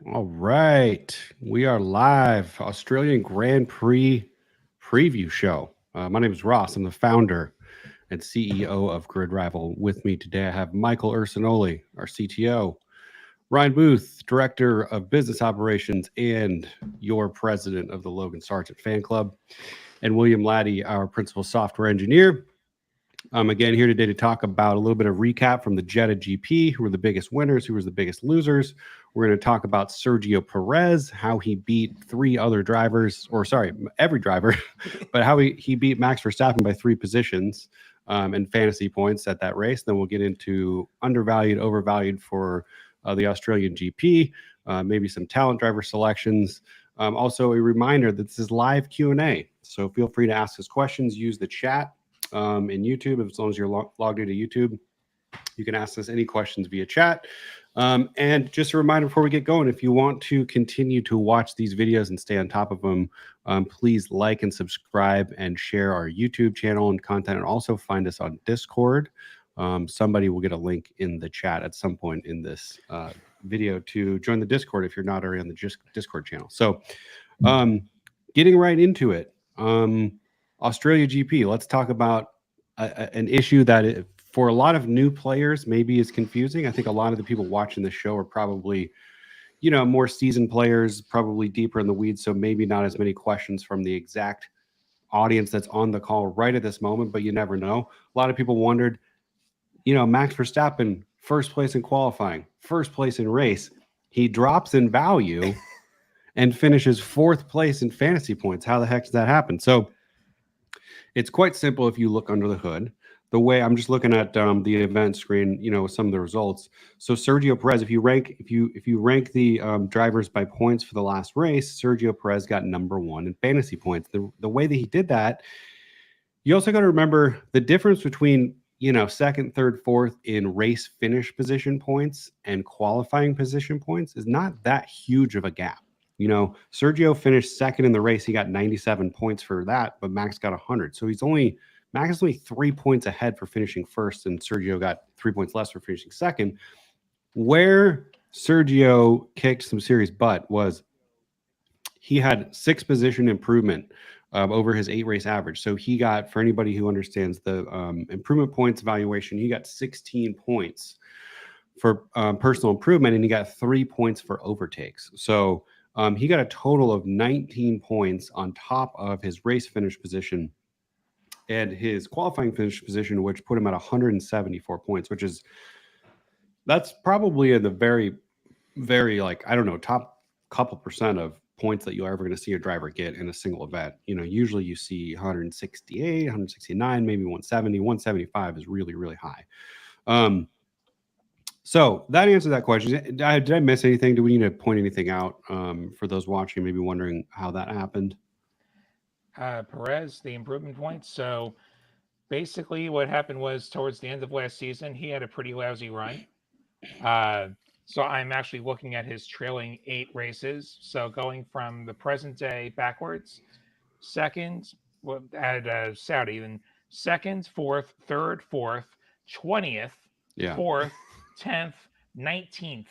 All right. We are live. Australian Grand Prix preview show. My name is Ross. I'm the founder and CEO of GridRival. With me today, I have Michael Ursinoli, our CTO, Ryan Booth, Director of Business Operations and your president of the Logan Sargent Fan Club, and William Laddie, our principal software engineer. I'm again here today to talk about a little bit of recap from the Jeddah GP. Who were the biggest winners? Who was the biggest losers? We're going to talk about Sergio Perez, how he beat three other drivers, or sorry, every driver, but how he beat Max Verstappen by 3 positions in fantasy points at that race. Then we'll get into undervalued, overvalued for the Australian GP, maybe some talent driver selections. Also, a reminder that this is live Q&A, so feel free to ask us questions. Use the chat in YouTube. As long as you're logged into YouTube, you can ask us any questions via chat. And just a reminder before we get going, if you want to continue to watch these videos and stay on top of them, please like and subscribe and share our YouTube channel and content, and also find us on Discord. Somebody will get a link in the chat at some point in this video to join the Discord if you're not already on the Discord channel. So getting right into it. Australia GP, let's talk about an issue that for a lot of new players maybe is confusing. I think a lot of the people watching the show are probably, more seasoned players, probably deeper in the weeds, so maybe not as many questions from the exact audience that's on the call right at this moment, but you never know. A lot of people wondered, Max Verstappen, first place in qualifying, first place in race. He drops in value and finishes 4th place in fantasy points. How the heck does that happen? So it's quite simple if you look under the hood. The way I'm just looking at the event screen, some of the results. So Sergio Perez, if you rank the drivers by points for the last race, Sergio Perez got number 1 in fantasy points. The way that he did that, you also got to remember the difference between second, third, fourth in race finish position points and qualifying position points is not that huge of a gap. Sergio finished second in the race. He got 97 points for that, but Max got 100. So Max is only 3 points ahead for finishing first, and Sergio got 3 points less for finishing second. Where Sergio kicked some serious butt was he had 6 position improvement over his 8 race average. So he got, for anybody who understands the improvement points evaluation, he got 16 points for personal improvement, and he got 3 points for overtakes. So he got a total of 19 points on top of his race finish position and his qualifying finish position, which put him at 174 points, that's probably in the very, very, top couple percent of points that you're ever going to see a driver get in a single event. Usually you see 168, 169, maybe 170, 175 is really, really high. So that answered that question. Did I miss anything? Do we need to point anything out for those watching, maybe wondering how that happened? Perez, the improvement points. So basically, what happened was towards the end of last season, he had a pretty lousy run. So I'm actually looking at his trailing 8 races. So going from the present day backwards, second at Saudi, then second, fourth, third, fourth, 20th, 4th, 10th, 19th.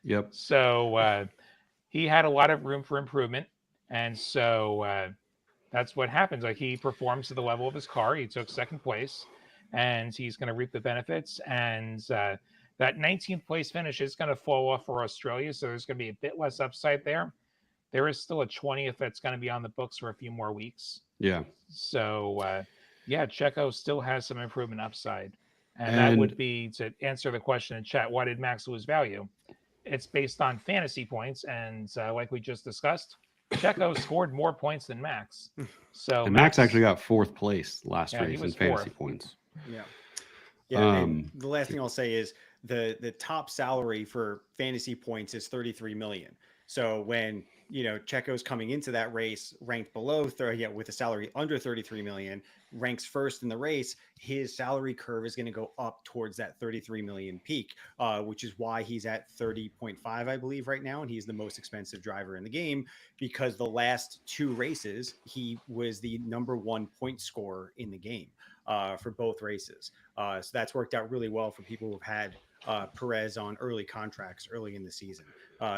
Yep. So he had a lot of room for improvement. And so that's what happens. Like, he performs to the level of his car. He took second place, and he's going to reap the benefits. And that 19th place finish is going to fall off for Australia. So there's going to be a bit less upside there. There is still a 20th that's going to be on the books for a few more weeks. Yeah. So, Checo still has some improvement upside. And that would be, to answer the question in chat, why did Max lose value? It's based on fantasy points. And like we just discussed, Checo scored more points than Max. So Max actually got 4th place last race in fantasy 4th. Points. Yeah. Yeah. And the last thing I'll say is the top salary for fantasy points is 33 million. So when Checo's coming into that race ranked below 30, with a salary under 33 million, ranks first in the race, his salary curve is going to go up towards that 33 million peak, which is why he's at 30.5, I believe, right now. And he's the most expensive driver in the game because the last 2 races, he was the number 1 point scorer in the game for both races. So that's worked out really well for people who've had Perez on early contracts early in the season.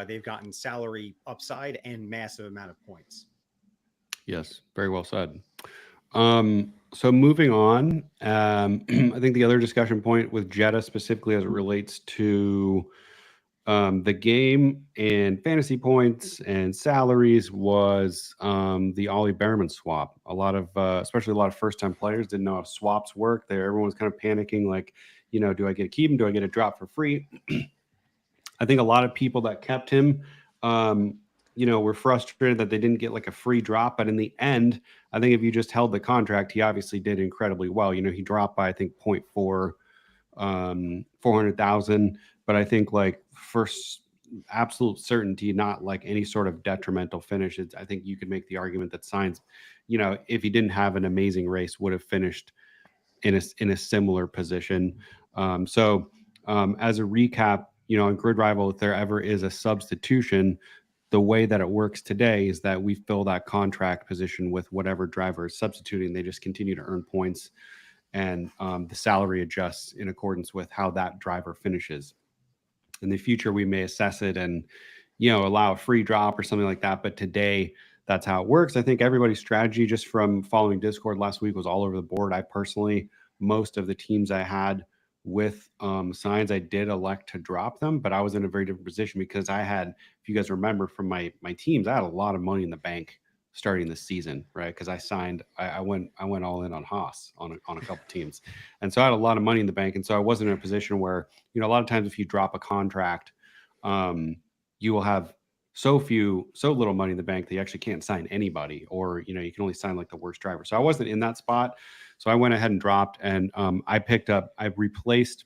They've gotten salary upside and massive amount of points. Yes, very well said. So moving on, I think the other discussion point with Jeddah specifically as it relates to the game and fantasy points and salaries was the Ollie Bearman swap. A lot of, especially a lot of first-time players didn't know how swaps work. There, everyone was kind of panicking, like, do I get to keep him? Do I get a drop for free? I think a lot of people that kept him, were frustrated that they didn't get like a free drop. But in the end, I think if you just held the contract, he obviously did incredibly well. He dropped by, I think, 0.4, 400,000. But I think like for absolute certainty, not like any sort of detrimental finish, I think you could make the argument that Sainz, if he didn't have an amazing race, would have finished in a similar position. As a recap, on GridRival, if there ever is a substitution, the way that it works today is that we fill that contract position with whatever driver is substituting. They just continue to earn points, and the salary adjusts in accordance with how that driver finishes. In the future, we may assess it and, allow a free drop or something like that. But today, that's how it works. I think everybody's strategy just from following Discord last week was all over the board. I personally, most of the teams I had with Sainz, I did elect to drop them, but I was in a very different position because I had, if you guys remember from my teams, I had a lot of money in the bank starting the season, right? Because I went all in on Haas on a couple teams, and so I had a lot of money in the bank, and so I wasn't in a position where, a lot of times if you drop a contract, you will have so little money in the bank that you actually can't sign anybody, or you can only sign like the worst driver. So I wasn't in that spot. So I went ahead and dropped, and I replaced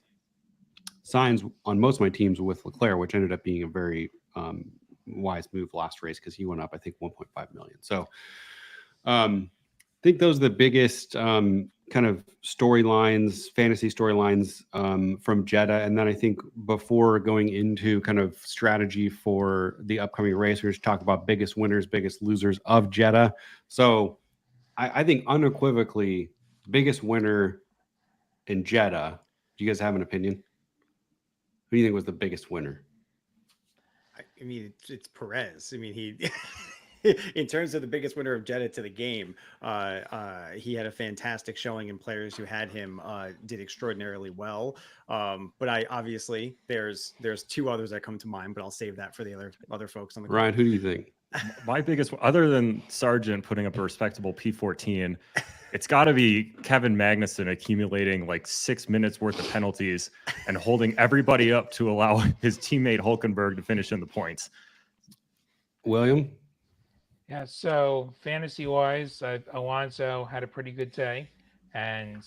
Sainz on most of my teams with Leclerc, which ended up being a very wise move last race because he went up, I think, 1.5 million. So I think those are the biggest kind of storylines, fantasy storylines from Jeddah. And then I think before going into kind of strategy for the upcoming race, we should talk about biggest winners, biggest losers of Jeddah. So I think unequivocally, biggest winner in Jeddah. Do you guys have an opinion? Who do you think was the biggest winner? I mean, it's Perez. I mean, he, in terms of the biggest winner of Jeddah to the game, he had a fantastic showing, and players who had him did extraordinarily well. But obviously there's two others that come to mind, but I'll save that for the other folks on the Ryan, who do you think? My biggest, other than Sargent putting up a respectable P14, it's got to be Kevin Magnussen accumulating like 6 minutes worth of penalties and holding everybody up to allow his teammate Hulkenberg to finish in the points. William? Yeah, so fantasy-wise, Alonso had a pretty good day and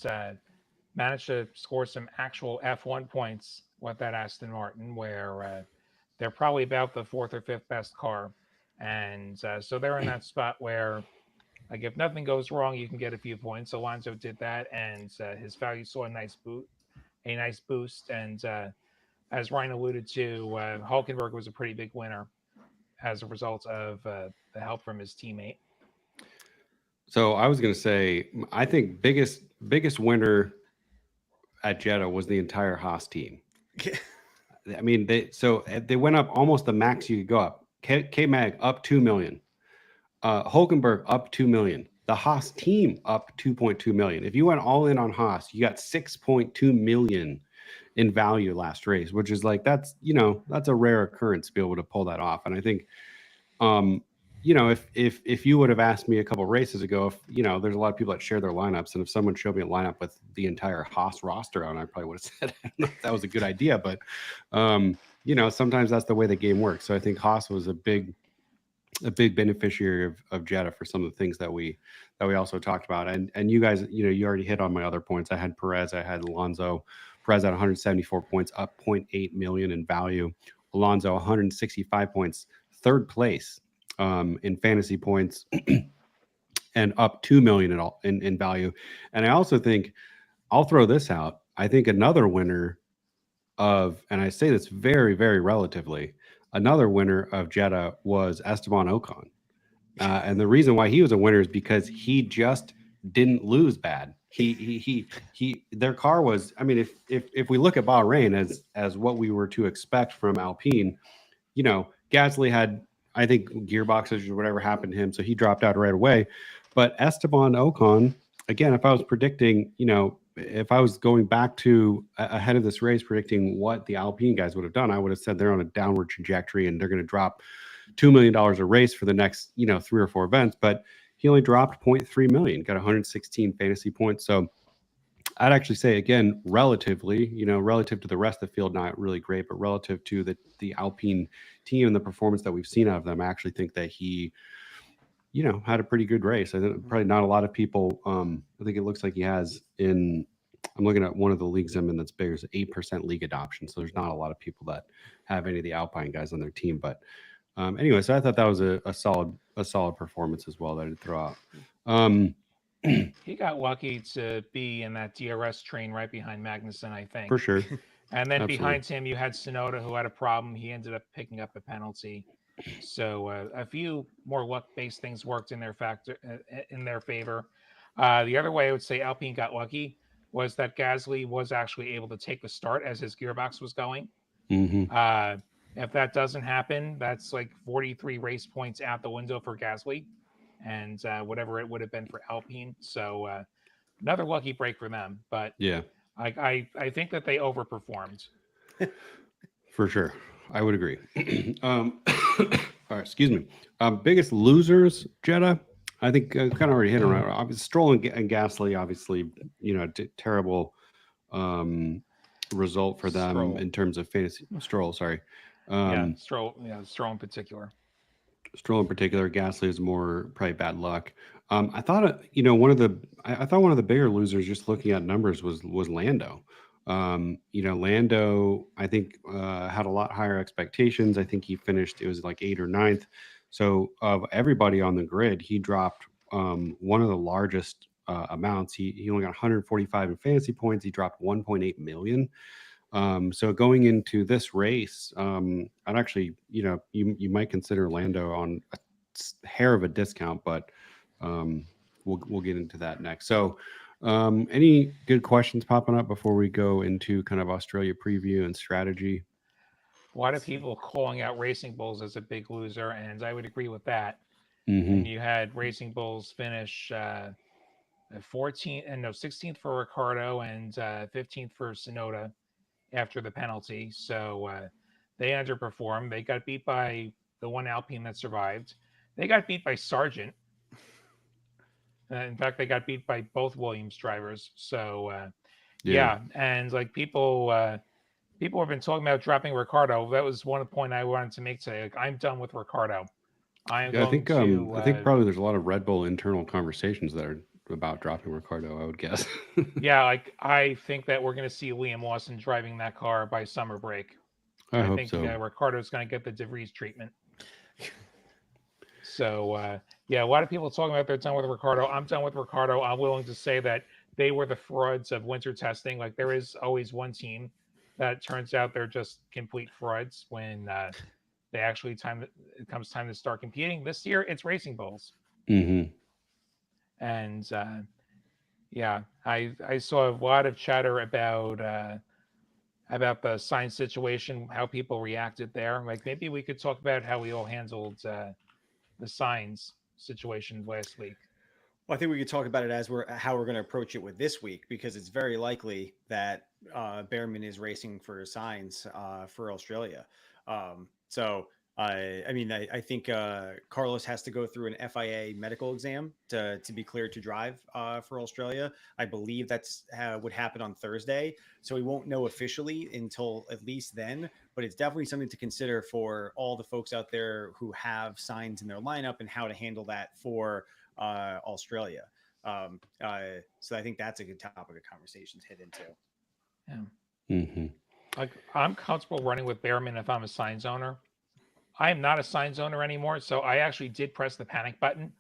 managed to score some actual F1 points with that Aston Martin, where they're probably about the fourth or fifth best car. And so they're in that spot where, like, if nothing goes wrong, you can get a few points. Alonso did that, and his value saw a nice boost. And as Ryan alluded to, Hulkenberg was a pretty big winner as a result of the help from his teammate. So I was going to say, I think biggest winner at Jeddah was the entire Haas team. I mean, they went up almost the max you could go up. K-Mag up 2 million. Hulkenberg up 2 million. The Haas team up 2.2 million. If you went all in on Haas, you got 6.2 million in value last race, which is like, that's a rare occurrence to be able to pull that off. And I think, if you would have asked me a couple races ago, there's a lot of people that share their lineups, and if someone showed me a lineup with the entire Haas roster on, I probably would have said, I don't know if that was a good idea, but sometimes that's the way the game works. So I think Haas was a big beneficiary of Jeddah for some of the things that we also talked about. And you guys, you already hit on my other points. I had Perez, I had Alonso. Perez at 174 points, up 0.8 million in value. Alonso 165 points, third place in fantasy points, and up 2 million in value. And I also think, I'll throw this out, I think another winner of, and I say this very, very relatively, another winner of Jeddah was Esteban Ocon. And the reason why he was a winner is because he just didn't lose bad. their car was, I mean, if we look at Bahrain as what we were to expect from Alpine, you know, Gasly had, I think, gearboxes or whatever happened to him, so he dropped out right away. But Esteban Ocon, again, if I was predicting, you know, if I was going back to ahead of this race predicting what the Alpine guys would have done, I would have said they're on a downward trajectory and they're going to drop $2 million a race for the next, you know, 3 or 4 events. But he only dropped 0.3 million, got 116 fantasy points. So I'd actually say, again, relatively, you know, relative to the rest of the field, not really great, but relative to the Alpine team and the performance that we've seen out of them, I actually think that he, you know, had a pretty good race. I think probably not a lot of people. I think it looks like he has I'm looking at one of the leagues I'm in that's bigger, is 8% league adoption. So there's not a lot of people that have any of the Alpine guys on their team. But anyway, so I thought that was a solid performance as well that I'd throw out. He got lucky to be in that DRS train right behind Magnussen, I think. For sure. And then Absolutely. behind him, you had Tsunoda, who had a problem. He ended up picking up a penalty. So a few more luck-based things worked in their favor. The other way I would say Alpine got lucky was that Gasly was actually able to take the start as his gearbox was going. Mm-hmm. If that doesn't happen, that's like 43 race points out the window for Gasly, and whatever it would have been for Alpine. So another lucky break for them. But yeah, I think that they overperformed. For sure. I would agree. All right, excuse me. Biggest losers, Jeddah. I think kind of already hit around. Obviously, Stroll and Gasly, obviously, you know, terrible result for them in terms of fantasy. Stroll, sorry. Stroll in particular. Stroll in particular, Gasly is more probably bad luck. I thought, you know, one of the bigger losers, just looking at numbers, was Lando. You know, Lando, I think, had a lot higher expectations. I think he finished, it was like 8th or 9th. So of everybody on the grid, he dropped one of the largest amounts. He only got 145 in fantasy points. He dropped 1.8 million. So going into this race, I'd actually, you know, you might consider Lando on a hair of a discount, but we'll get into that next. So any good questions popping up before we go into kind of Australia preview and strategy? A lot of people calling out Racing Bulls as a big loser, and I would agree with that. Mm-hmm. And you had Racing Bulls finish 16th for Ricardo and 15th for Tsunoda after the penalty. So they underperformed. They got beat by the one Alpine that survived. They got beat by Sargent. In fact, they got beat by both Williams drivers. So yeah, and like people have been talking about dropping Ricardo. That was one point I wanted to make today. Like, I'm done with Ricardo. I think probably there's a lot of Red Bull internal conversations that are about dropping Ricardo, I would guess. Yeah, like I think that we're going to see Liam Lawson driving that car by summer break. I hope think so. Ricardo's going to get the De Vries treatment. So yeah, a lot of people talking about they're done with Ricardo. I'm done with Ricardo. I'm willing to say that they were the frauds of winter testing. Like, there is always one team that turns out they're just complete frauds when they actually it comes time to start competing. This year it's Racing Bulls. Mm-hmm. And yeah, I saw a lot of chatter about the Sainz situation, how people reacted there. Like, maybe we could talk about how we all handled the Sainz situation last week. Well, I think we could talk about it as how we're going to approach it with this week, because it's very likely that Bearman is racing for Sainz for Australia. So I mean, I think Carlos has to go through an FIA medical exam to be cleared to drive for Australia. I believe that's would happen on Thursday. So we won't know officially until at least then, but it's definitely something to consider for all the folks out there who have Sainz in their lineup and how to handle that for Australia. So I think that's a good topic of conversation to hit into. Yeah. Mm-hmm. Like, I'm comfortable running with Bearman if I'm a Sainz owner. I am not a Sainz owner anymore, so I actually did press the panic button.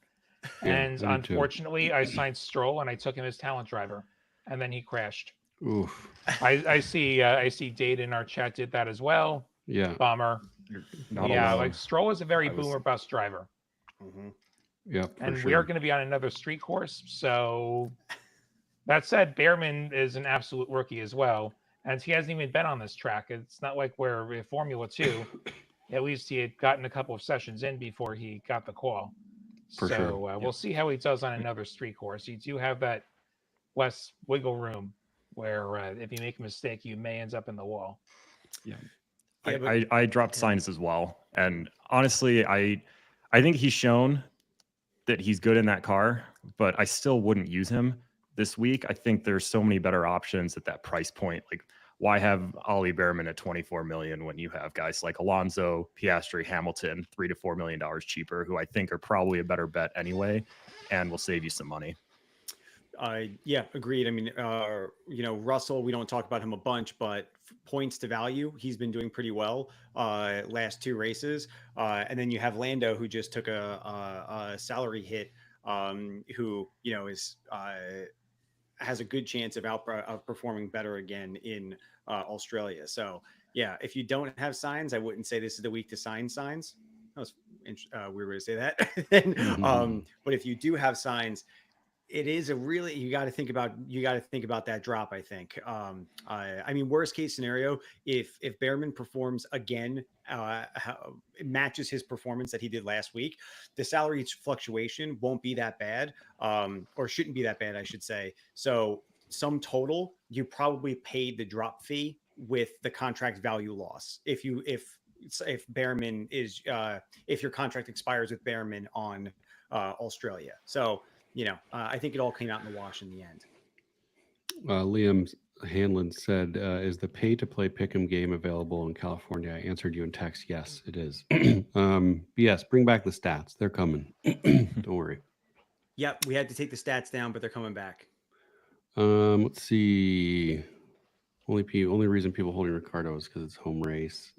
Yeah, and unfortunately, I signed Stroll and I took him as talent driver, and then he crashed. Oof. I see Data in our chat did that as well. Yeah. Bummer. Yeah, alone. like, Stroll is a very boomer bust driver. Mm-hmm. Yep. And we are going to be on another street course, so That said, Bearman is an absolute rookie as well, and he hasn't even been on this track. It's not like we're in Formula 2. At least he had gotten a couple of sessions in before he got the call. For so sure. We'll see how he does on another street course. You do have that less wiggle room where if you make a mistake, you may end up in the wall. Yeah. I dropped Sainz as well. And honestly, I think he's shown that he's good in that car, but I still wouldn't use him this week. I think there's so many better options at that price point. Like, why have Ollie Bearman at 24 million when you have guys like Alonso, Piastri, Hamilton, $3 to $4 million cheaper, who I think are probably a better bet anyway, and will save you some money. Yeah, agreed. I mean, Russell, we don't talk about him a bunch, but points to value, he's been doing pretty well last 2 races. And then you have Lando, who just took a salary hit, who, is has a good chance of outperforming better again in Australia. So yeah, if you don't have Sainz, I wouldn't say this is the week to sign Sainz. That was weird way to say that. But if you do have Sainz, it is a really, you got to think about that drop. I think. I mean, worst case scenario, if Bearman performs again, matches his performance that he did last week, the salary fluctuation won't be that bad, or shouldn't be that bad, I should say. So sum total, you probably paid the drop fee with the contract value loss. If Bearman is, if your contract expires with Bearman on Australia. So, I think it all came out in the wash in the end. Liam Hanlon said, is the pay to play pick'em game available in California? I answered you in text. Yes, it is. Yes, bring back the stats. They're coming. Don't worry. Yep, we had to take the stats down, but they're coming back. Let's see. Only reason people holding Ricardo is because it's home race.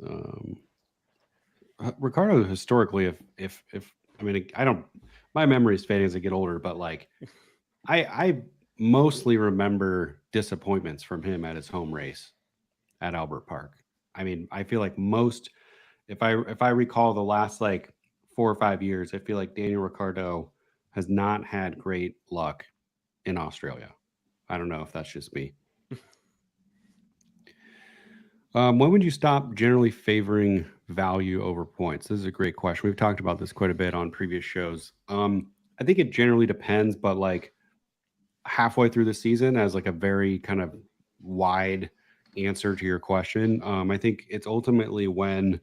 Ricardo historically, if I mean, I don't. My memory is fading as I get older, but like, I mostly remember disappointments from him at his home race at Albert Park. I mean, I feel like if I recall the last like 4 or 5 years, I feel like Daniel Ricciardo has not had great luck in Australia. I don't know if that's just me. When would you stop generally favoring value over points? This is a great question. We've talked about this quite a bit on previous shows. I think it generally depends, but like halfway through the season, as like a very kind of wide answer to your question, I think it's ultimately when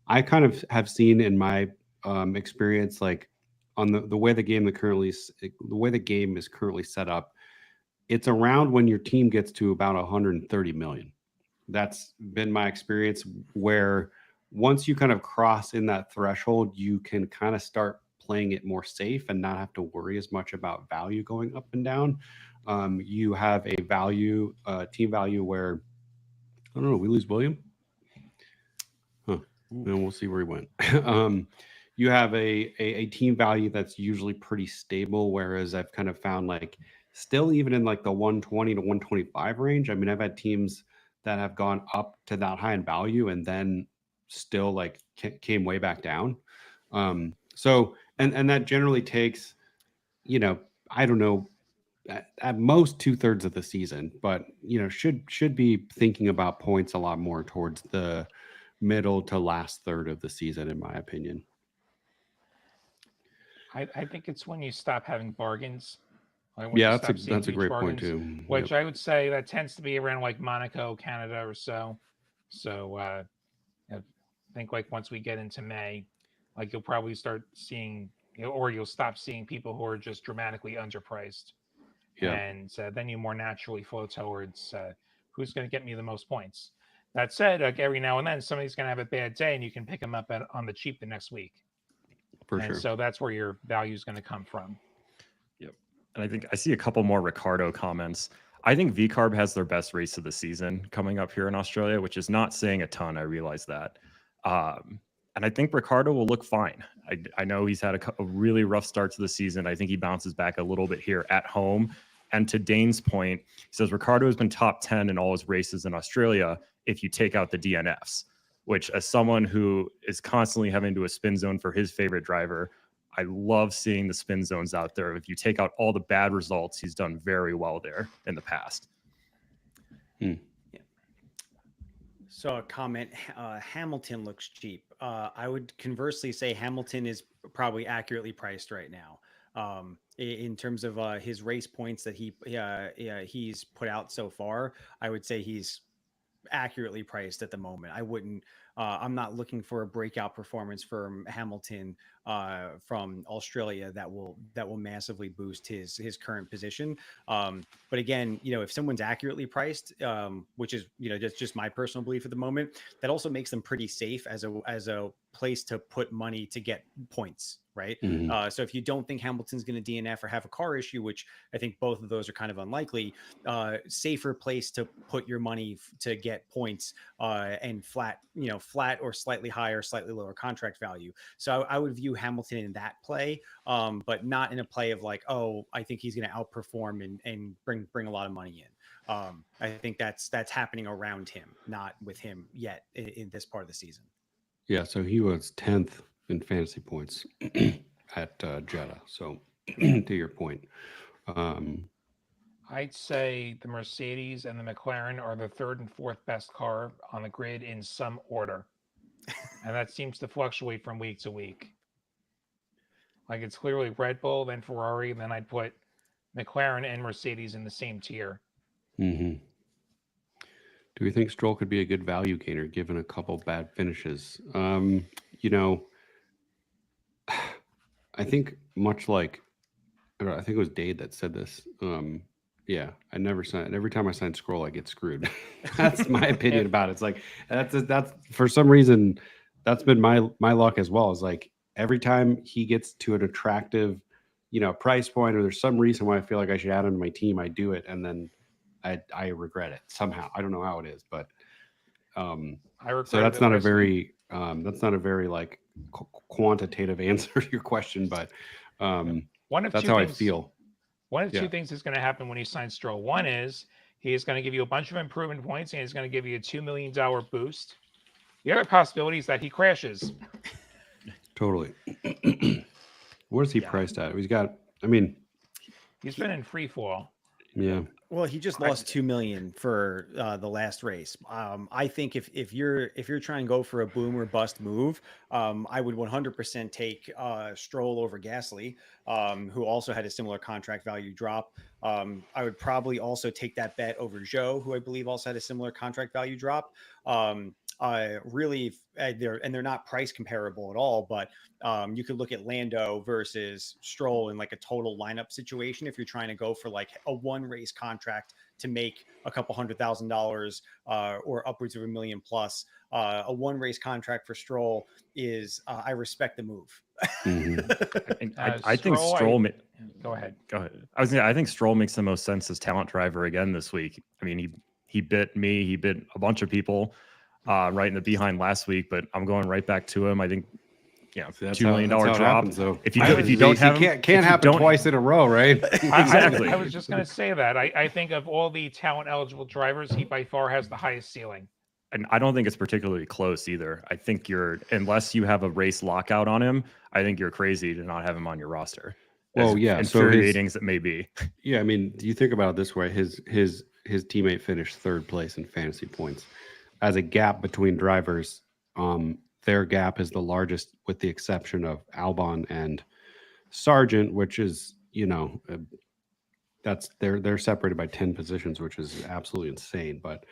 I kind of have seen in my experience, like on the way the game is currently set up, it's around when your team gets to about 130 million. That's been my experience, where once you kind of cross in that threshold, you can kind of start playing it more safe and not have to worry as much about value going up and down. You have a value, team value where, I don't know, we lose William? Huh. And we'll see where he went. You have a team value that's usually pretty stable, whereas I've kind of found like still even in like the 120 to 125 range. I mean, I've had teams that have gone up to that high in value and then still like came way back down. So that generally takes, I don't know, at most 2/3 of the season, but should be thinking about points a lot more towards the middle to last third of the season, in my opinion. I think it's when you stop having bargains. Yeah, that's a great point too. Which I would say that tends to be around like Monaco, Canada, or so. So I think like once we get into May, like you'll probably start seeing, or you'll stop seeing people who are just dramatically underpriced. Yeah. And then you more naturally flow towards who's going to get me the most points. That said, like every now and then somebody's going to have a bad day, and you can pick them up on the cheap the next week. For sure. So that's where your value is going to come from. Yep. And I think I see a couple more Ricardo comments. I think VCarb has their best race of the season coming up here in Australia, which is not saying a ton. I realize that. And I think Ricardo will look fine. I know he's had a really rough start to the season. I think he bounces back a little bit here at home. And to Dane's point, he says Ricardo has been top 10 in all his races in Australia if you take out the DNFs, which as someone who is constantly having to a spin zone for his favorite driver, I love seeing the spin zones out there. If you take out all the bad results, he's done very well there in the past. So a comment, Hamilton looks cheap. I would conversely say Hamilton is probably accurately priced right now. In terms of his race points that he's put out so far, I would say he's accurately priced at the moment. I wouldn't. I'm not looking for a breakout performance from Hamilton from Australia that will massively boost his current position. But again, if someone's accurately priced, which is just my personal belief at the moment, that also makes them pretty safe as a place to put money to get points, right? So if you don't think Hamilton's going to DNF or have a car issue, which I think both of those are kind of unlikely, safer place to put your money to get points and flat or slightly higher, slightly lower contract value. So I would view Hamilton in that play, but not in a play of like, oh, I think he's going to outperform and bring a lot of money in. I think that's happening around him, not with him yet in this part of the season. Yeah, so he was 10th in fantasy points at Jeddah. So to your point, I'd say the Mercedes and the McLaren are the third and fourth best car on the grid in some order. And that seems to fluctuate from week to week. Like it's clearly Red Bull, then Ferrari, then I'd put McLaren and Mercedes in the same tier. Do we think Stroll could be a good value gainer given a couple bad finishes? I think much like, I think it was Dade that said this. Yeah, I never sign. Every time I sign Stroll, I get screwed. That's my opinion about it. It's like that's for some reason that's been my luck as well. Is like every time he gets to an attractive, price point, or there's some reason why I feel like I should add him to my team, I do it, and then I regret it somehow. I don't know how it is, but so that's not a very like quantitative answer to your question, but that's how I feel. One of two things is going to happen when he signs Stroll. One is he's going to give you a bunch of improvement points and he's going to give you a $2 million boost. The other possibility is that he crashes. Totally. What is he priced at? He's got, he's been in free fall. Yeah. Well, he just lost $2 million for the last race. I think if you're trying to go for a boom or bust move, I would 100% take Stroll over Gasly, who also had a similar contract value drop. I would probably also take that bet over Zhou, who I believe also had a similar contract value drop. Really, they're not price comparable at all, but you could look at Lando versus Stroll in like a total lineup situation. If you're trying to go for like a one race contract to make a couple $100,000 or upwards of $1 million plus, a one race contract for Stroll is I respect the move. I think Stroll. Go ahead. I think Stroll makes the most sense as talent driver again this week. I mean, he bit me. He bit a bunch of people right in the behind last week, but I'm going right back to him. I think, $2 million drop. Happens, so. If you don't have him, can't happen twice in a row, right? Exactly. I was just going to say that. I think of all the talent eligible drivers, he by far has the highest ceiling. And I don't think it's particularly close either. I think unless you have a race lockout on him, I think you're crazy to not have him on your roster. Well, yeah. Infuriating as it may be. Yeah, I mean, you think about it this way: his teammate finished third place in fantasy points. As a gap between drivers, their gap is the largest, with the exception of Albon and Sargent, which is that's they're separated by 10 positions, which is absolutely insane. But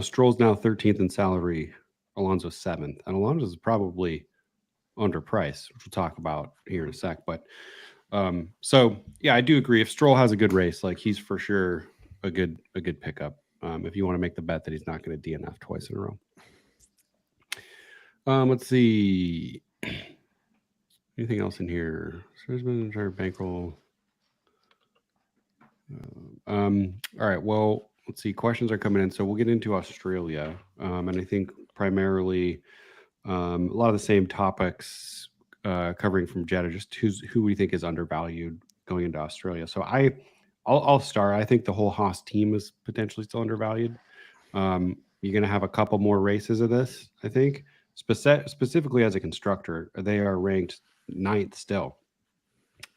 Stroll's now 13th in salary, Alonso's 7th, and Alonso's probably underpriced, which we'll talk about here in a sec. But so yeah, I do agree. If Stroll has a good race, like he's for sure a good pickup. If you want to make the bet that he's not going to DNF twice in a row. Let's see. Anything else in here? Bankroll. All right. Well, let's see. Questions are coming in, so we'll get into Australia, and I think primarily a lot of the same topics covering from Jeddah. Just who we think is undervalued going into Australia. So I'll start. I think the whole Haas team is potentially still undervalued. You're going to have a couple more races of this, I think. Specifically as a constructor, they are ranked ninth still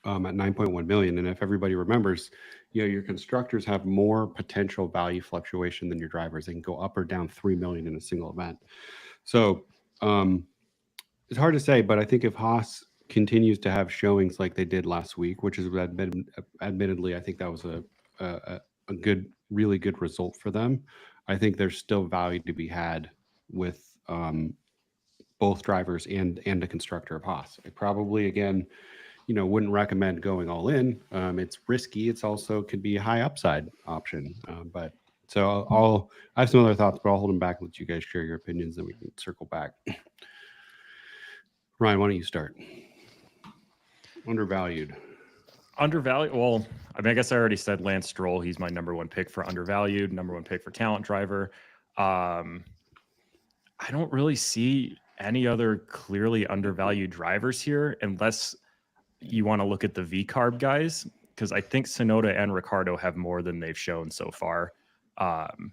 at 9.1 million. And if everybody remembers, your constructors have more potential value fluctuation than your drivers. They can go up or down 3 million in a single event. So it's hard to say, but I think if Haas continues to have showings like they did last week, which is admittedly, I think that was a good, really good result for them. I think there's still value to be had with both drivers and a constructor of Haas. I probably, again, wouldn't recommend going all in. It's risky. It's also could be a high upside option. But so I have some other thoughts, but I'll hold them back and let you guys share your opinions, then we can circle back. Ryan, why don't you start? Undervalued. Well, I mean, I guess I already said Lance Stroll. He's my number one pick for undervalued, number one pick for talent driver. I don't really see any other clearly undervalued drivers here, unless you want to look at the V-carb guys, because I think Tsunoda and Ricciardo have more than they've shown so far. And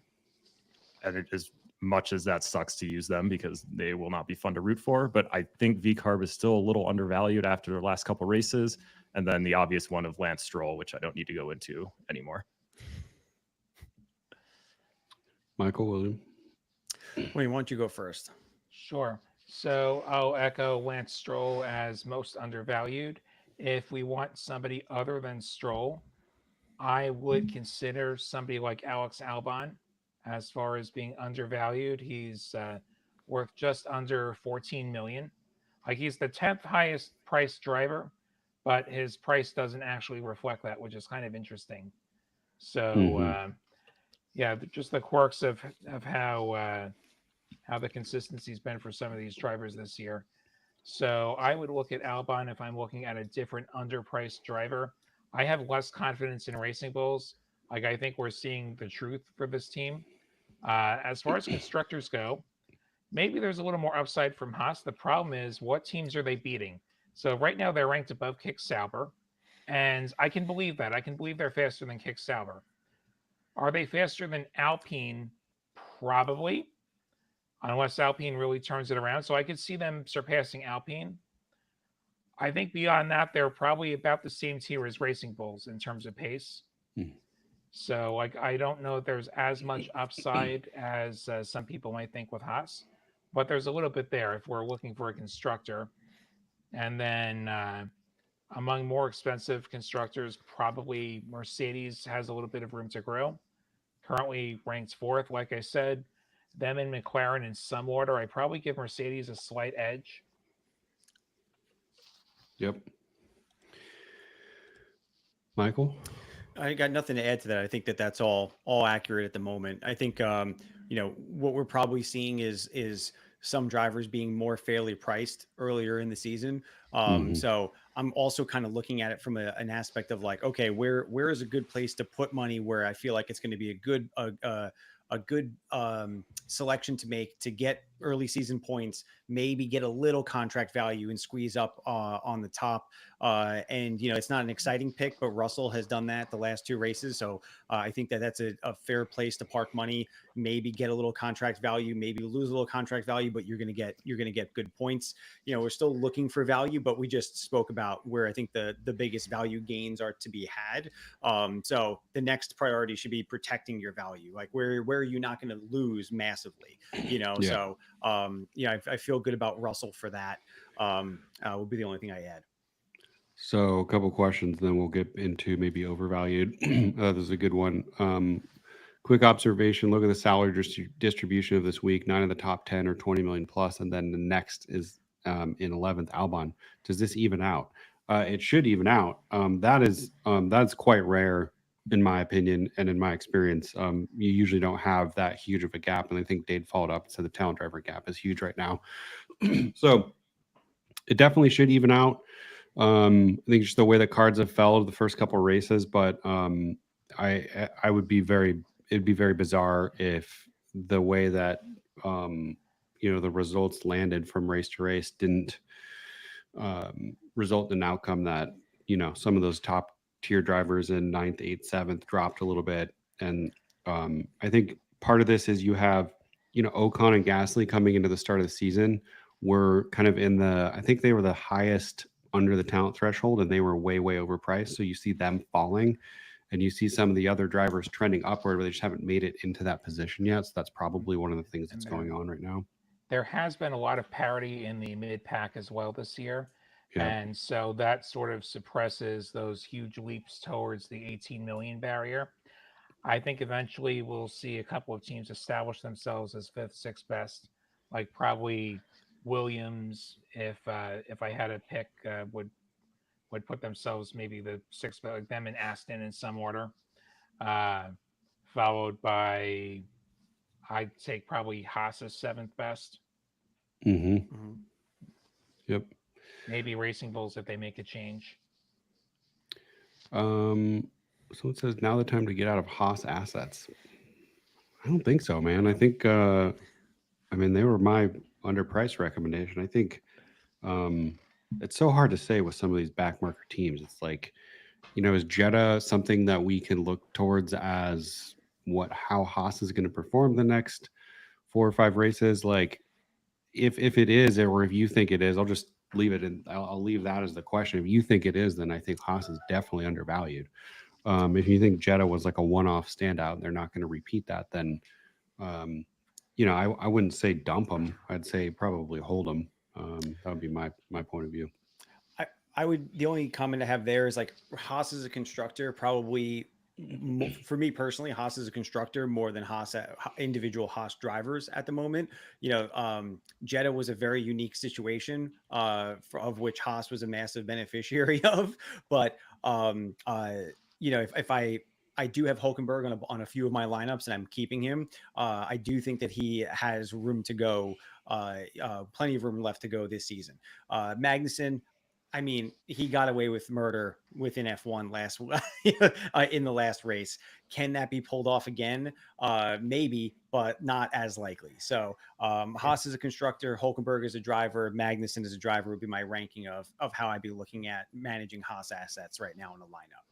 as much as that sucks to use them because they will not be fun to root for, but I think V-carb is still a little undervalued after their last couple races. And then the obvious one of Lance Stroll, which I don't need to go into anymore. Michael, William. Wait, why don't you go first? Sure. So I'll echo Lance Stroll as most undervalued. If we want somebody other than Stroll, I would consider somebody like Alex Albon as far as being undervalued. He's worth just under 14 million. Like, he's the 10th highest priced driver, but his price doesn't actually reflect that, which is kind of interesting. So yeah, just the quirks of how the consistency's been for some of these drivers this year. So I would look at Albon if I'm looking at a different underpriced driver. I have less confidence in Racing Bulls. Like, I think we're seeing the truth for this team. As far as constructors go, maybe there's a little more upside from Haas. The problem is, what teams are they beating? So right now they're ranked above Kick Sauber, and I can believe that. I can believe they're faster than Kick Sauber. Are they faster than Alpine? Probably, unless Alpine really turns it around. So I could see them surpassing Alpine. I think beyond that, they're probably about the same tier as Racing Bulls in terms of pace. So, like, I don't know if there's as much upside as some people might think with Haas, but there's a little bit there if we're looking for a constructor. And then among more expensive constructors, probably Mercedes has a little bit of room to grow. Currently ranked 4th, like I said. Them and McLaren in some order. I probably give Mercedes a slight edge. Yep. Michael? I got nothing to add to that. I think that's all accurate at the moment. I think what we're probably seeing is some drivers being more fairly priced earlier in the season. So I'm also kind of looking at it from an aspect of like, okay, where is a good place to put money where I feel like it's going to be a good selection to make to get early season points, maybe get a little contract value and squeeze up on the top. And, it's not an exciting pick, but Russell has done that the last 2 races. So I think that's a fair place to park money, maybe get a little contract value, maybe lose a little contract value, but you're going to get good points. We're still looking for value, but we just spoke about where I think the biggest value gains are to be had. So the next priority should be protecting your value. Like, where are you not going to lose massively, Yeah. So I feel good about Russell for that. Will be the only thing I add. So a couple questions, then we'll get into maybe overvalued. This is a good one. Quick observation, look at the salary distribution of this week. 9 of the top 10 are 20 million plus, and then the next is in 11th, Albon. Does this even out? It should even out. That's quite rare in my opinion and in my experience. You usually don't have that huge of a gap, and I think Dade followed up and said the talent driver gap is huge right now. So it definitely should even out. I think just the way the cards have fell the first couple of races, but I would be it'd be very bizarre if the way that the results landed from race to race didn't result in an outcome that some of those top tier drivers in 9th, 8th, 7th dropped a little bit. And I think part of this is you have Ocon and Gasly coming into the start of the season were kind of I think they were the highest under the talent threshold, and they were way overpriced. So you see them falling, and you see some of the other drivers trending upward, but they just haven't made it into that position yet. So that's probably one of the things that's going on right now. There has been a lot of parity in the mid pack as well this year. Yeah. And so that sort of suppresses those huge leaps towards the 18 million barrier. I think eventually we'll see a couple of teams establish themselves as fifth, sixth best, like probably Williams, if I had a pick, would put themselves maybe the sixth, like them and Aston in some order, followed by, I'd take probably Haas's seventh best. Yep. Maybe Racing Bulls if they make a change. So it says now the time to get out of Haas assets. I don't think so, man. I think I mean they were my underpriced recommendation. I think it's so hard to say with some of these backmarker teams. It's like, you know, is Jeddah something that we can look towards as how Haas is going to perform the next 4 or 5 races? Like, if it is, or if you think it is, I'll just leave it, and I'll leave that as the question. If you think it is, then I think Haas is definitely undervalued. If you think Jeddah was like a one-off standout and they're not going to repeat that, then you know, I wouldn't say dump them. I'd say probably hold them. That would be my point of view. I would, the only comment I have there is like Haas as a constructor, probably for me personally, Haas as a constructor more than individual Haas drivers at the moment. You know, Jeddah was a very unique situation of which Haas was a massive beneficiary of. But you know, if I do have Hulkenberg on a few of my lineups and I'm keeping him, I do think that he has room to go, plenty of room left to go this season. Magnussen, I mean, he got away with murder within F1 in the last race. Can that be pulled off again? Maybe, but not as likely. So Haas is a constructor, Hulkenberg is a driver, Magnussen as a driver would be my ranking of how I'd be looking at managing Haas assets right now in the lineup.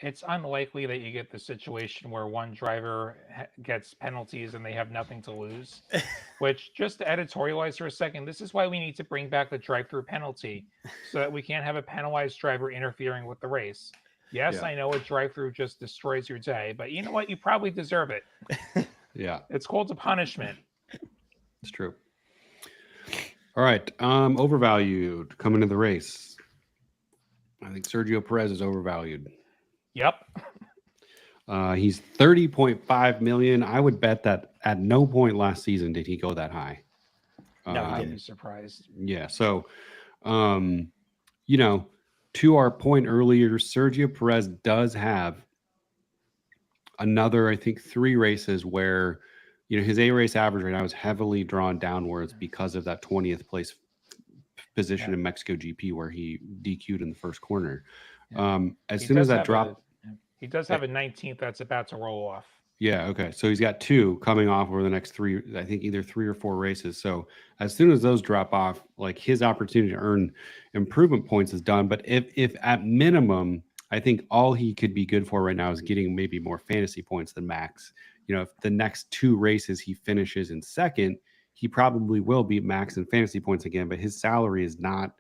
It's unlikely that you get the situation where one driver gets penalties and they have nothing to lose. Which, just to editorialize for a second, this is why we need to bring back the drive-through penalty, so that we can't have a penalized driver interfering with the race. Yes, yeah. I know a drive-through just destroys your day, but you know what? You probably deserve it. Yeah. It's called a punishment. It's true. All right. Overvalued coming to the race. I think Sergio Perez is overvalued. Yep. He's 30.5 million. I would bet that at no point last season did he go that high. No, I'd be surprised. Yeah. So, you know, to our point earlier, Sergio Perez does have another, I think, 3 races where, you know, his A race average right now is heavily drawn downwards because of that 20th place position in Mexico GP where he DQ'd in the first corner. As soon as that drop, he does have a 19th that's about to roll off. Yeah. Okay. So he's got 2 coming off over the next 3, I think either 3 or 4 races. So as soon as those drop off, like his opportunity to earn improvement points is done. But if at minimum, I think all he could be good for right now is getting maybe more fantasy points than Max. You know, if the next 2 races he finishes in second, he probably will beat Max in fantasy points again. But his salary is not,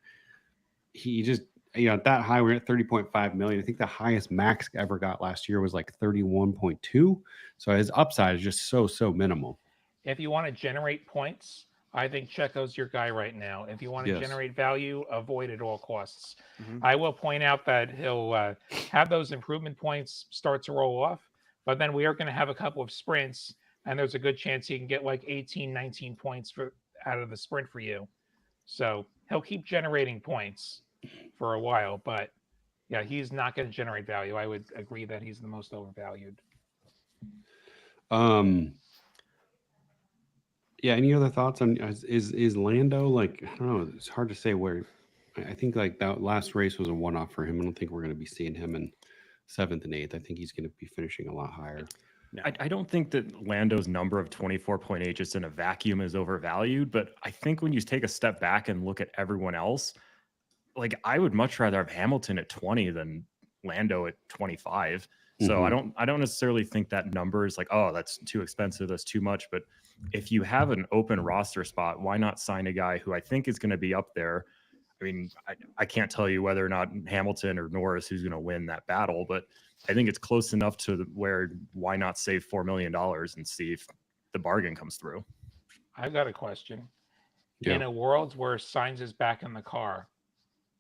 he just, you know, at that high, we're at 30.5 million. I think the highest Max ever got last year was like 31.2. So his upside is just so minimal. If you want to generate points, I think Checo's your guy right now. If you want to generate value, avoid at all costs. I will point out that he'll have those improvement points start to roll off, but then we are going to have a couple of sprints, and there's a good chance he can get like 18, 19 points out of the sprint for you. So he'll keep generating points for a while, but yeah, he's not going to generate value. I would agree that he's the most overvalued. Yeah. Any other thoughts on is Lando, like, I don't know, it's hard to say where. I think like that last race was a one-off for him. I don't think we're going to be seeing him in 7th and 8th. I think he's going to be finishing a lot higher. No. I don't think that Lando's number of 24.8 just in a vacuum is overvalued, but I think when you take a step back and look at everyone else, like I would much rather have Hamilton at 20 than Lando at 25. So I don't necessarily think that number is like, oh, that's too expensive, that's too much. But if you have an open roster spot, why not sign a guy who I think is going to be up there? mean, I can't tell you whether or not Hamilton or Norris who's going to win that battle, but I think it's close enough to where why not save $4 million and see if the bargain comes through. I've got a question. Yeah. In a world where Sainz is back in the car,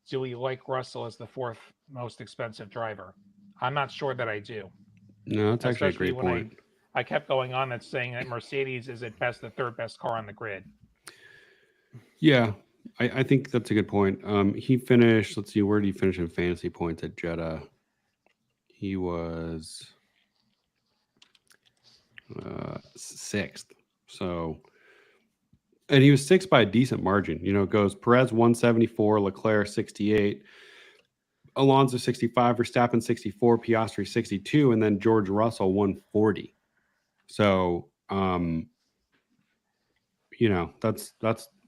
do we like Russell as the fourth most expensive driver? I'm not sure that I do. No, that's actually a Especially great when point. I kept going on that saying that Mercedes is at best the third best car on the grid. Yeah, I think that's a good point. He finished, let's see, where did he finish in fantasy points at Jeddah? He was sixth. So, and he was sixth by a decent margin. You know, it goes Perez 174, Leclerc 68, Alonso 65, Verstappen 64, Piastri 62, and then George Russell 140. So, you know, that's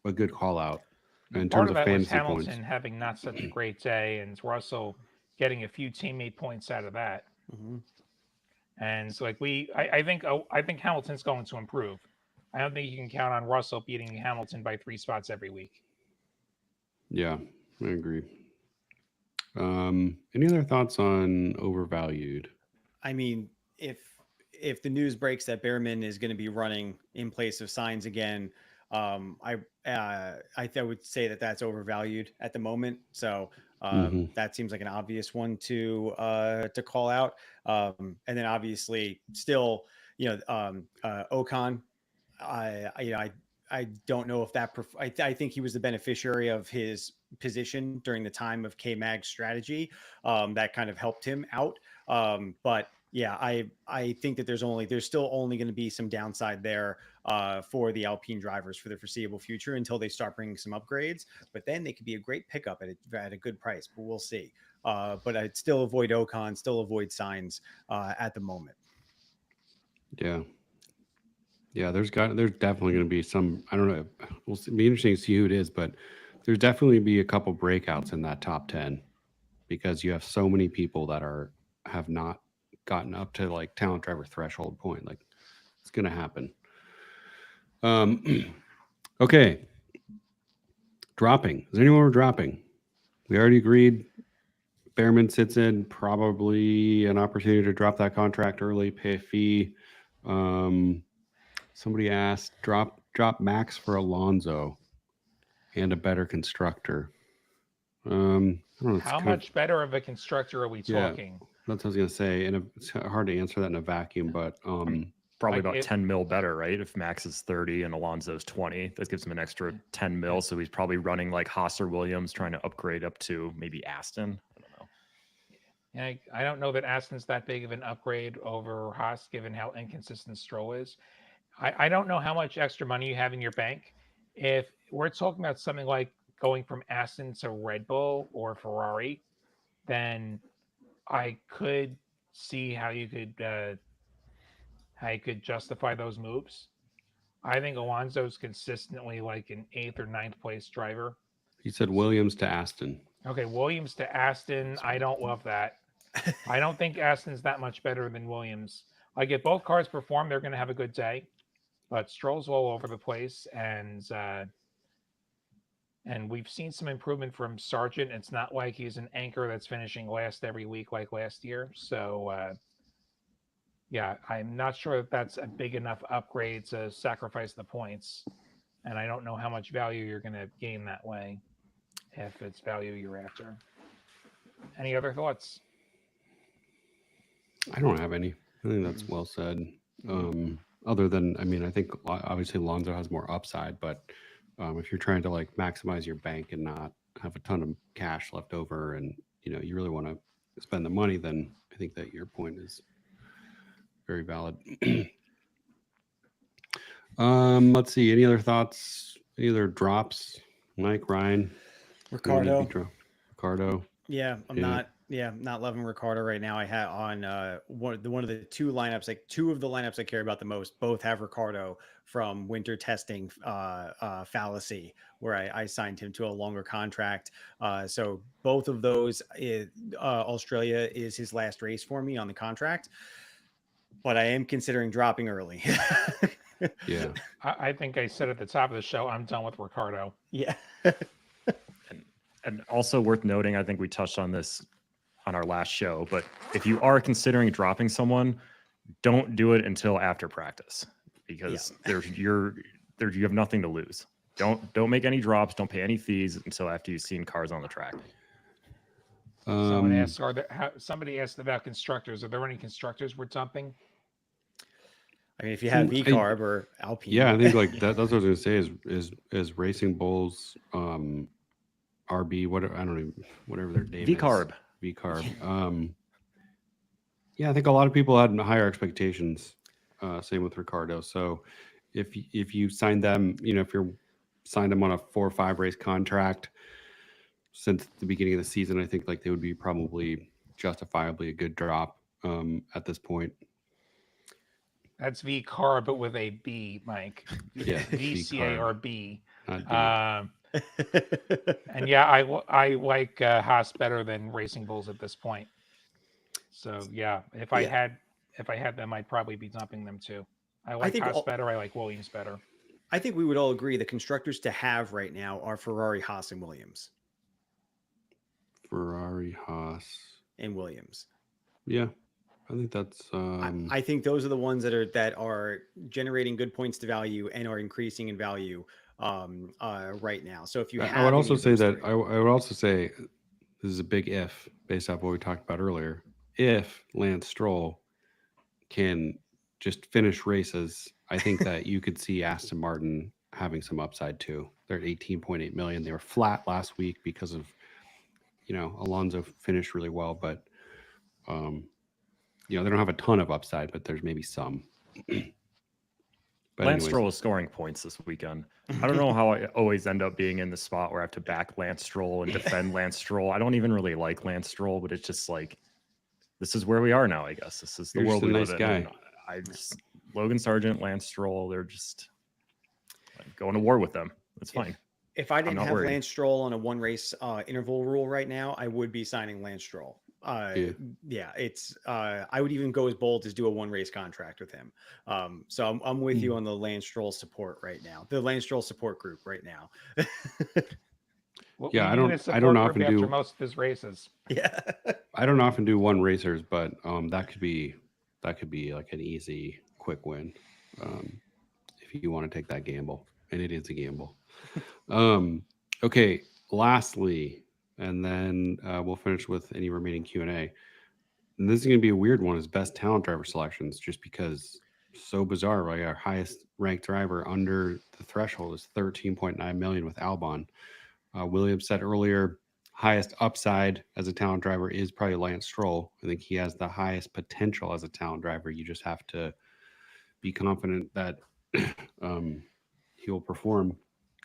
a good call out in Part terms of of that was fantasy Hamilton points. having not such a great day, and Russell getting a few teammate points out of that. Mhm. And so, like I think Hamilton's going to improve. I don't think you can count on Russell beating Hamilton by 3 spots every week. Yeah, I agree. Any other thoughts on Overvalued? I mean, if the news breaks that Bearman is going to be running in place of Sainz again, I would say that that's overvalued at the moment. So Mhm. that seems like an obvious one to call out. And then obviously still, Ocon. I don't know if that. I think he was the beneficiary of his position during the time of K-Mag's strategy. That kind of helped him out. But yeah, I think that there's still only going to be some downside there for the Alpine drivers for the foreseeable future until they start bringing some upgrades. But then they could be a great pickup at a good price. But we'll see. But I'd still avoid Ocon, still avoid Sainz at the moment. Yeah. Yeah, there's definitely going to be some. I don't know. We'll see, be interesting to see who it is, but there's definitely be a couple breakouts in that top 10 because you have so many people that have not gotten up to like talent driver threshold point. Like it's going to happen. Okay. Dropping. Is there anyone we're dropping? We already agreed. Bearman sits in probably an opportunity to drop that contract early, pay a fee. Somebody asked, drop Max for Alonso and a better constructor. I don't know, How much better of a constructor are we talking? That's what I was gonna say, and it's hard to answer that in a vacuum, but Probably Like about 10 mil better, right? If Max is 30 and Alonso's 20, that gives him an extra 10 mil. So he's probably running like Haas or Williams, trying to upgrade up to maybe Aston. I don't know. Yeah, I don't know that Aston's that big of an upgrade over Haas, given how inconsistent Stroll is. I don't know how much extra money you have in your bank. If we're talking about something like going from Aston to Red Bull or Ferrari, then I could see how you could justify those moves. I think Alonso's consistently like an 8th or 9th place driver. he said Williams to Aston. Okay, Williams to Aston. I don't love that. I don't think Aston's that much better than Williams. Like if both cars perform, they're going to have a good day. But Stroll's all over the place, and we've seen some improvement from Sargent. It's not like he's an anchor that's finishing last every week like last year. So yeah, I'm not sure that that's a big enough upgrade to sacrifice the points, and I don't know how much value you're going to gain that way if it's value you're after. Any other thoughts? I don't have any. I think that's well said. Other than, I mean, I think obviously Alonso has more upside, but if you're trying to like maximize your bank and not have a ton of cash left over, and you really want to spend the money, then I think that your point is very valid. Let's see. Any other thoughts? Any other drops? Mike, Ryan, Ricardo. Yeah, I'm not loving Ricardo right now. I had on one of the two lineups, like two of the lineups I care about the most, both have Ricardo from winter testing fallacy, where I signed him to a longer contract. So both of those, Australia is his last race for me on the contract, but I am considering dropping early. Yeah. I think I said at the top of the show, I'm done with Ricardo. Yeah. And also worth noting, I think we touched on this on our last show, but if you are considering dropping someone, don't do it until after practice, because you have nothing to lose. Don't make any drops, don't pay any fees until after you've seen cars on the track. Somebody asked about constructors. Are there any constructors we're dumping? I mean, if you have VCarb or Alpine. Yeah, I think like that's what I was gonna say is Racing Bulls, RB, whatever, I don't know, whatever their name VCarb. is. VCarb. Yeah, I think a lot of people had higher expectations. Same with Ricardo. So if you signed them, if you're signed them on a 4 or 5 race contract since the beginning of the season, I think like they would be probably justifiably a good drop at this point. That's VCarb, but with a B, Mike. Yeah, VCARB. Not And yeah, I like Haas better than Racing Bulls at this point. So yeah, if I had them, I'd probably be dumping them too. I like Haas better. I like Williams better. I think we would all agree the constructors to have right now are Ferrari, Haas, and Williams. Ferrari, Haas, and Williams. Yeah, I think that's. I think those are the ones that are generating good points to value and are increasing in value right now. So if you have, I would also say that I would also say this is a big if based off what we talked about earlier. If Lance Stroll can just finish races, I think that you could see Aston Martin having some upside too. They're at 18.8 million. They were flat last week because of, Alonso finished really well, but they don't have a ton of upside, but there's maybe some. Lance Stroll is scoring points this weekend. I don't know how I always end up being in the spot where I have to back Lance Stroll and defend Lance Stroll. I don't even really like Lance Stroll, but it's just like, this is where we are now, I guess. This is the world we live in. Logan Sargent, Lance Stroll, they're just going to war with them. That's fine. If I didn't have Lance Stroll on a 1 race interval rule right now, I would be signing Lance Stroll. It's I would even go as bold as do a 1 race contract with him. So I'm with you on the Lance Stroll support right now. The Lance Stroll support group right now. I don't often do most of his races. Yeah. I don't often do 1 racers, but that could be like an easy quick win if you want to take that gamble, and it is a gamble. Okay, lastly, and then we'll finish with any remaining Q&A. And this is going to be a weird one, is best talent driver selections, just because so bizarre, right? Our highest ranked driver under the threshold is 13.9 million with Albon. Williams said earlier, highest upside as a talent driver is probably Lance Stroll. I think he has the highest potential as a talent driver. You just have to be confident that he will perform.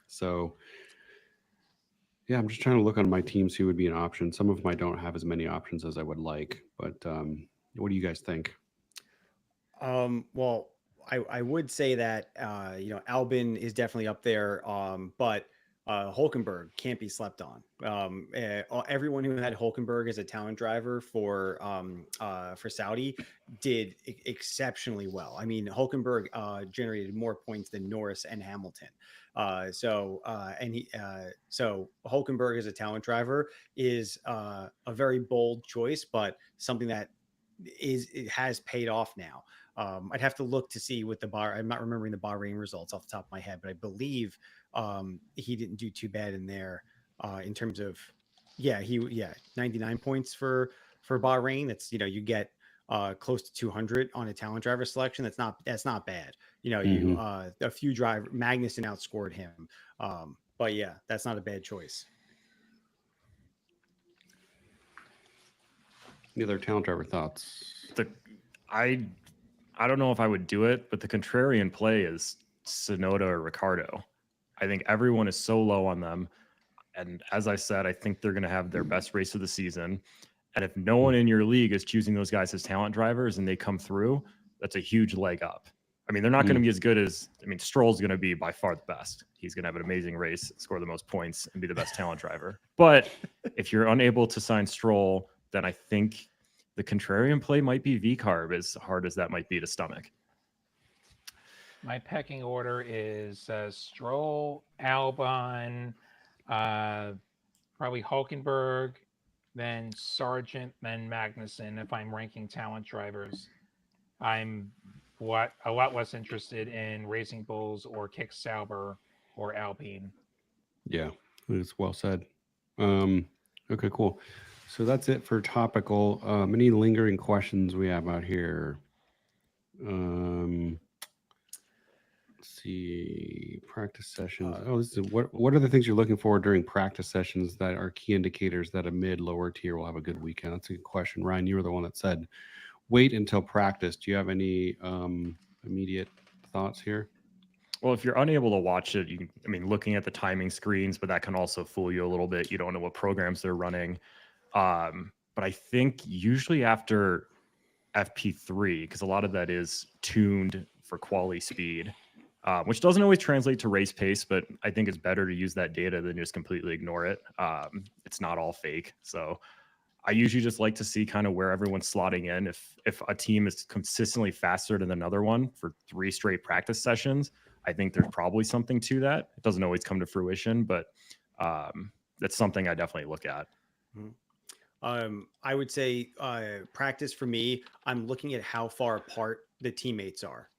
So, yeah, I'm just trying to look on my teams who would be an option. Some of them I don't have as many options as I would like, but what do you guys think? Well, I would say that Albon is definitely up there, but Hülkenberg can't be slept on. Everyone who had Hülkenberg as a talent driver for Saudi did exceptionally well. I mean, Hülkenberg generated more points than Norris and Hamilton. So Hülkenberg as a talent driver is a very bold choice, but something that it has paid off now. I'd have to look to see what I'm not remembering the Bahrain results off the top of my head, but I believe he didn't do too bad in there in terms of 99 points for Bahrain. That's you get close to 200 on a talent driver selection. That's not bad. You a few driver Magnussen outscored him, but yeah, that's not a bad choice. Any other talent driver thoughts? I don't know if I would do it, but the contrarian play is Tsunoda or Ricardo. I think everyone is so low on them. And as I said, I think they're going to have their best race of the season. And if no one in your league is choosing those guys as talent drivers and they come through, that's a huge leg up. I mean, they're not going to be as good as, Stroll's going to be by far the best. He's going to have an amazing race, score the most points, and be the best talent driver. But if you're unable to sign Stroll, then I think the contrarian play might be VCarb, as hard as that might be to stomach. My pecking order is Stroll, Albon, probably Hulkenberg, then Sargent, then Magnussen. If I'm ranking talent drivers, I'm a lot less interested in Racing Bulls or Kick Sauber or Alpine. Yeah, it's well said. Okay, cool. So that's it for topical. Any lingering questions we have out here? Let's see, practice sessions. This is what are the things you're looking for during practice sessions that are key indicators that a lower tier will have a good weekend? That's a good question. Ryan, you were the one that said wait until practice. Do you have any immediate thoughts here? Well, if you're unable to watch it, looking at the timing screens, but that can also fool you a little bit. You don't know what programs they're running. But I think usually after FP3, because a lot of that is tuned for quali speed, which doesn't always translate to race pace, but I think it's better to use that data than just completely ignore it. It's not all fake. So I usually just like to see kind of where everyone's slotting in. If a team is consistently faster than another one for 3 straight practice sessions, I think there's probably something to that. It doesn't always come to fruition, but that's something I definitely look at. I would say practice for me, I'm looking at how far apart the teammates are.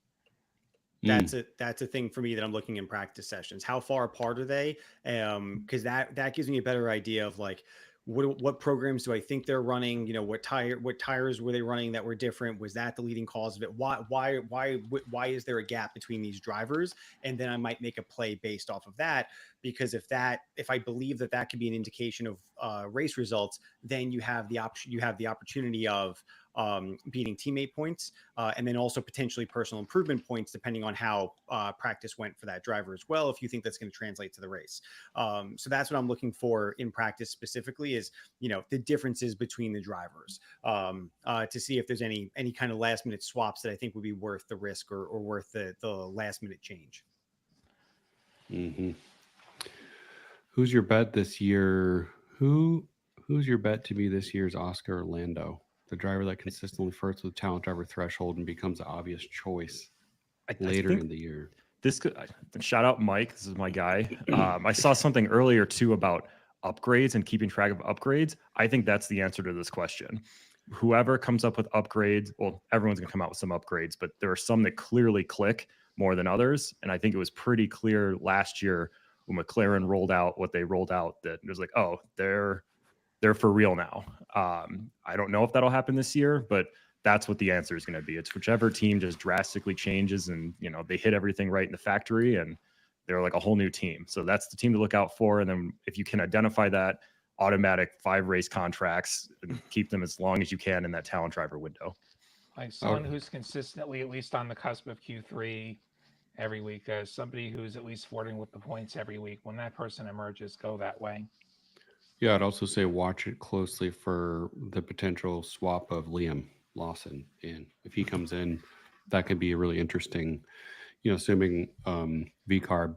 That's a thing for me that I'm looking in practice sessions. How far apart are they? Because that gives me a better idea of like what programs do I think they're running? You know, what tires were they running that were different? Was that the leading cause of it? Why is there a gap between these drivers? And then I might make a play based off of that, because if I believe that could be an indication of race results, then you have the opportunity of beating teammate points, and then also potentially personal improvement points, depending on how practice went for that driver as well, if you think that's going to translate to the race. So that's what I'm looking for in practice specifically, is, you know, the differences between the drivers, to see if there's any kind of last minute swaps that I think would be worth the risk or worth the last minute change. Mm-hmm. Who's your bet this year? Who's your bet to be this year's Oscar or Lando? The driver that consistently flirts with talent driver threshold and becomes an obvious choice later in the year. This could shout out Mike. This is my guy. I saw something earlier too about upgrades and keeping track of upgrades. I think that's the answer to this question. Whoever comes up with upgrades, well, everyone's gonna come out with some upgrades, but there are some that clearly click more than others. And I think it was pretty clear last year when McLaren rolled out what they rolled out, that it was like, oh, they're for real now. I don't know if that'll happen this year, but that's what the answer is going to be. It's whichever team just drastically changes and, you know, they hit everything right in the factory and they're like a whole new team. So that's the team to look out for. And then if you can identify that, automatic 5 race contracts and keep them as long as you can in that talent driver window. Like someone who's consistently at least on the cusp of Q3 every week, somebody who's at least flirting with the points every week. When that person emerges, go that way. Yeah, I'd also say watch it closely for the potential swap of Liam Lawson in. If he comes in, that could be a really interesting, you know, assuming VCarb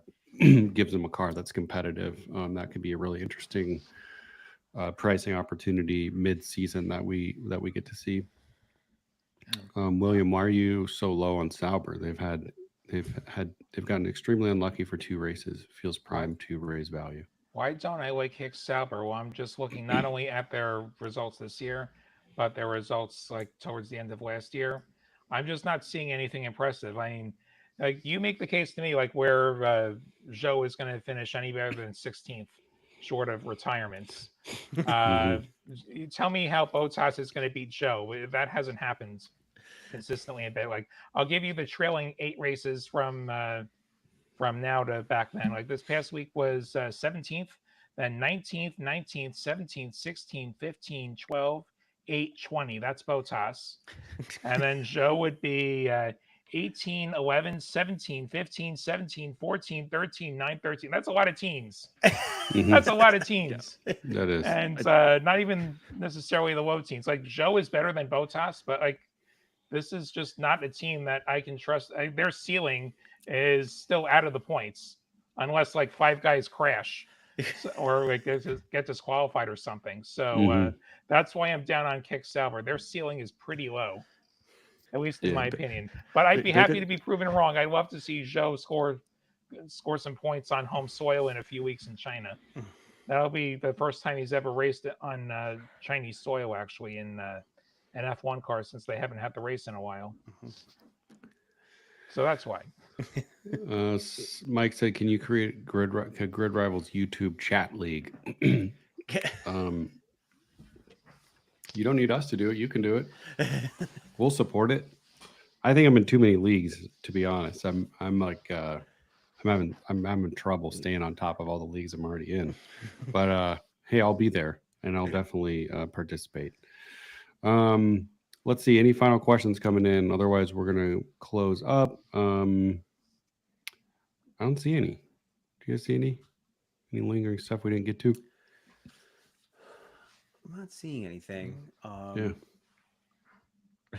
gives him a car that's competitive, that could be a really interesting pricing opportunity mid-season that we get to see. William, why are you so low on Sauber? They've gotten extremely unlucky for 2 races. Feels primed to raise value. Why don't I like Hicks Sauber? Well, I'm just looking not only at their results this year, but their results like towards the end of last year. I'm just not seeing anything impressive. I mean, like you make the case to me like where Joe is going to finish any better than 16th, short of retirements. Tell me how Bottas is going to beat Joe. That hasn't happened consistently a bit. Like I'll give you the trailing 8 races from now to back then. Like this past week was 17th, then 19th, 19th, 17th, 16th, 15th, 12th, 8, 20. That's Bottas. And then Joe would be 18, 11, 17, 15, 17, 14, 13, 9, 13. That's a lot of teens. That's a lot of teens. Yeah, that is. And not even necessarily the low teens. Like Joe is better than Bottas, but like this is just not a team that I can trust. Their ceiling is still out of the points unless like 5 guys crash or like get disqualified or something. So that's why I'm down on Kick Sauber. Their ceiling is pretty low, at least in my opinion. But I'd be happy to be proven wrong. I'd love to see Zhou score some points on home soil in a few weeks in China. That'll be the first time he's ever raced on Chinese soil, actually, in an F1 car, since they haven't had to race in a while. So that's why. Mike said, "Can you create Grid Rival's YouTube chat league?" You don't need us to do it. You can do it. We'll support it. I think I'm in too many leagues, to be honest. I'm having trouble staying on top of all the leagues I'm already in. But hey, I'll be there and I'll definitely participate. Let's see. Any final questions coming in? Otherwise, we're gonna close up. I don't see any. Do you guys see any lingering stuff we didn't get to? I'm not seeing anything. Yeah. I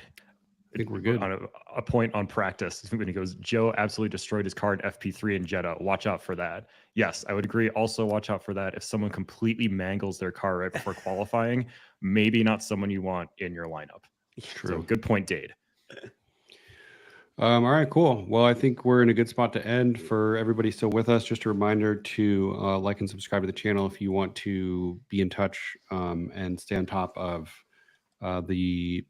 think we're good. On a point on practice, when he goes, Joe absolutely destroyed his car in FP3 in Jeddah. Watch out for that. Yes, I would agree. Also, watch out for that. If someone completely mangles their car right before qualifying, maybe not someone you want in your lineup. True. So good point, Dade. All right, cool. Well, I think we're in a good spot to end. For everybody still with us, just a reminder to like and subscribe to the channel if you want to be in touch and stay on top of the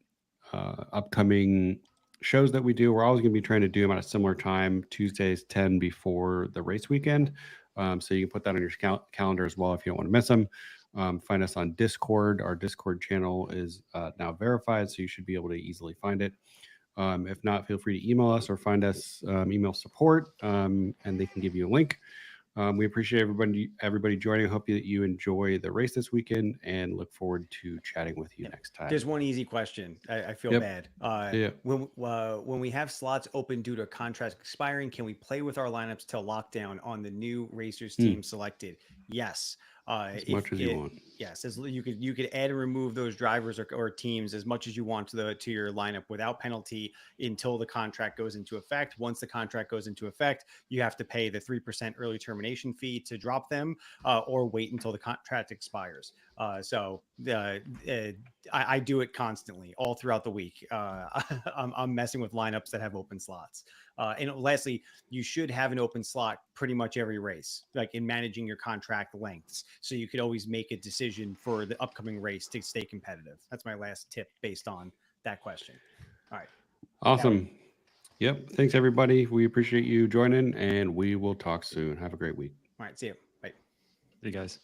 upcoming shows that we do. We're always going to be trying to do them at a similar time, Tuesdays 10 before the race weekend. So you can put that on your calendar as well if you don't want to miss them. Find us on Discord. Our Discord channel is now verified, so you should be able to easily find it. If not, feel free to email us or find us, email support, and they can give you a link. We appreciate everybody joining. I hope that you enjoy the race this weekend and look forward to chatting with you next time. There's one easy question. I feel bad. Yeah. When we have slots open due to contracts expiring, can we play with our lineups till lockdown on the new racers team selected? Yes. As much as you want. Yes, as you could add and remove those drivers or teams as much as you want to your lineup without penalty until the contract goes into effect. Once the contract goes into effect, you have to pay the 3% early termination fee to drop them, or wait until the contract expires. So I do it constantly all throughout the week. I'm messing with lineups that have open slots. And lastly, you should have an open slot pretty much every race, like in managing your contract lengths. So you could always make a decision for the upcoming race to stay competitive. That's my last tip based on that question. All right. Awesome. Yep. Thanks, everybody. We appreciate you joining, and we will talk soon. Have a great week. All right. See you. Bye. See you guys.